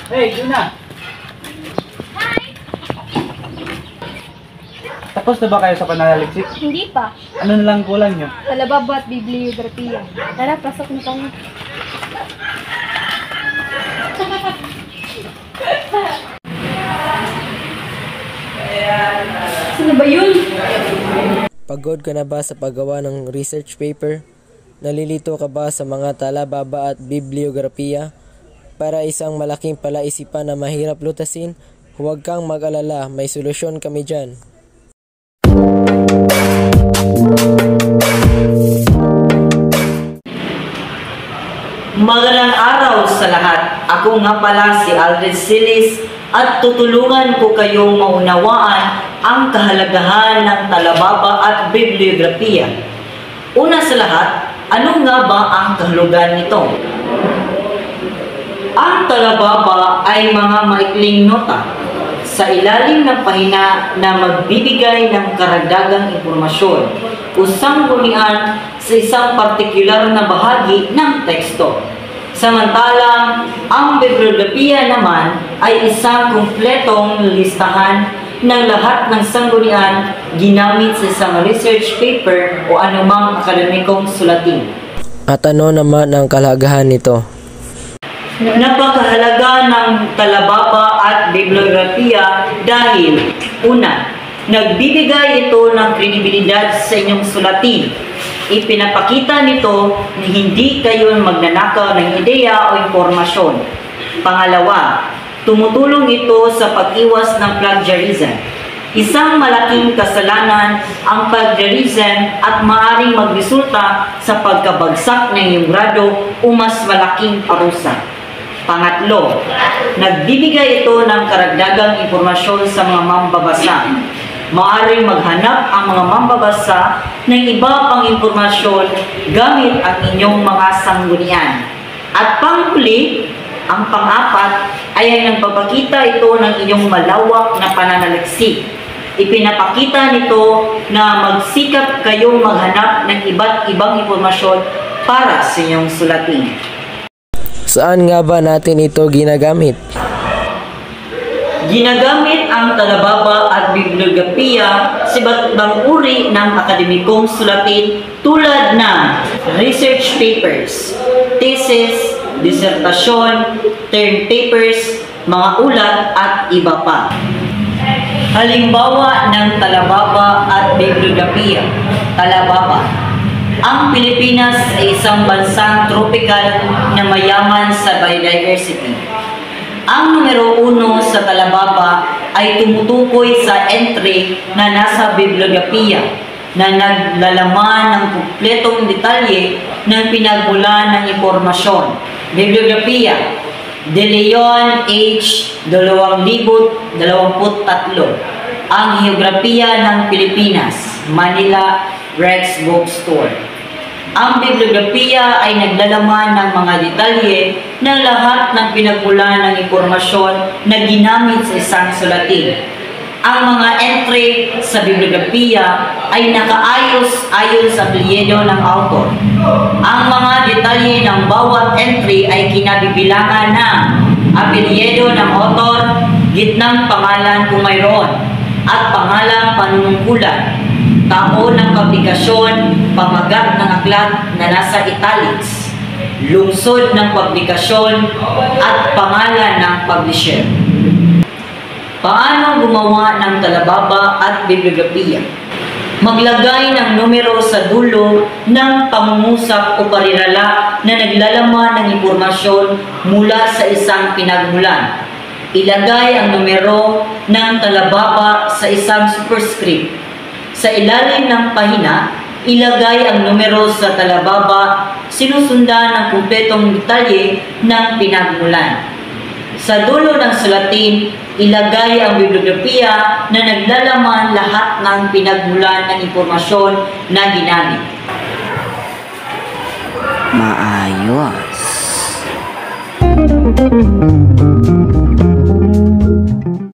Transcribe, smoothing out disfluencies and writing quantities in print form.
Hey, Juna! Tapos na ba kayo sa pananaliksik? Hindi pa. Ano na lang kulang nyo? Talababa at bibliografiya. Tara, pasok na tayo. Sino ba yun? Pagod ka na ba sa paggawa ng research paper? Nalilito ka ba sa mga talababa at bibliografiya? Para isang malaking palaisipan na mahirap lutasin, huwag kang mag-alala, may solusyon kami dyan. Magandang araw sa lahat. Ako nga pala si Aldred Silis at tutulungan ko kayong maunawaan ang kahalagahan ng talababa at bibliografiya. Una sa lahat, ano nga ba ang kahulugan nito? Ang talababa ay mga maikling nota sa ilalim ng pahina na magbibigay ng karagdagang impormasyon o sanggunian sa isang partikular na bahagi ng teksto. Samantalang, ang bibliografiya naman ay isang kumpletong listahan ng lahat ng sanggunian ginamit sa isang research paper o anumang akademikong sulatin. At ano naman ang kahalagahan nito? Napakahalaga ng talababa at bibliografiya dahil, una, nagbibigay ito ng kredibilidad sa inyong sulatin. Ipinapakita nito na hindi kayo magnanakaw ng ideya o impormasyon. Pangalawa, tumutulong ito sa pag-iwas ng plagiarism. Isang malaking kasalanan ang plagiarism at maaaring magresulta sa pagkabagsak ng iyong grado o mas malaking parusa. Pangatlo, nagbibigay ito ng karagdagang impormasyon sa mga mambabasa. Maaaring maghanap ang mga mambabasa ng iba pang impormasyon gamit ang inyong mga sanggunian. At panghuli, ang pang-apat ay nagpapakita ito ng inyong malawak na pananaliksik. Ipinapakita nito na magsikap kayong maghanap ng iba't ibang impormasyon para sa inyong sulatin. Saan nga ba natin ito ginagamit? Ginagamit ang talababa at bibliografiya sa iba't ibang uri ng akademikong sulatin tulad ng research papers, thesis, disertasyon, term papers, mga ulat at iba pa. Halimbawa ng talababa at bibliografiya. Talababa. Ang Pilipinas ay isang bansang tropical na mayaman sa biodiversity. Ang numero 1 sa talababa ay tumutukoy sa entry na nasa bibliografiya na naglalaman ng kumpletong detalye ng pinagmulan ng impormasyon. Bibliografiya, De Leon H. 2023. Ang Geografiya ng Pilipinas, Manila Rex Bookstore. Ang bibliografiya ay naglalaman ng mga detalye ng lahat ng pinagmulan ng impormasyon na ginamit sa isang sulatin. Ang mga entry sa bibliografiya ay nakaayos ayon sa apelyido ng author. Ang mga detalye ng bawat entry ay kinabibilangan ng apelyido ng author, gitnang pangalan kung mayroon, at pangalang panunungkulan, taon ng publikasyon, pamagat ng aklat na nasa italics, lungsod ng publikasyon, at pangalan ng publisher. Paano gumawa ng talababa at bibliografiya? Maglagay ng numero sa dulo ng pangungusap o parirala na naglalaman ng impormasyon mula sa isang pinagmulan. Ilagay ang numero ng talababa sa isang superscript. Sa ilalim ng pahina, ilagay ang numero sa talababa, sinusundan ng kumpletong detalye ng pinagmulan. Sa dulo ng sulatin, ilagay ang bibliografiya na naglalaman lahat ng pinagmulan ng impormasyon na ginamit. Maayos.